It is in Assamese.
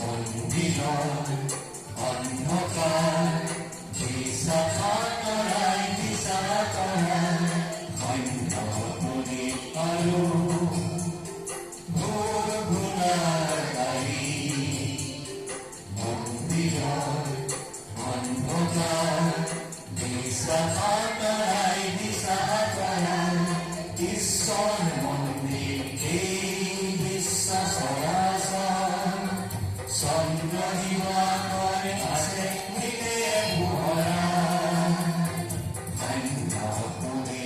মন্দিৰৰ অন্ধকাৰ বিশ্বাস কৰাই দিছা কৰা সৈন্য মুনি আৰু ভূগুণাকাৰী মন্দিৰৰ অন্ধকাৰ বিশ্বাস কৰাই দিছা কৰা ঈশ্বৰ মন্দিৰ এই বিশ্বাসৰ চন্দ্ৰহিমাকৰ আছে মৃতে ভুৱৰা ধন্য পুৰি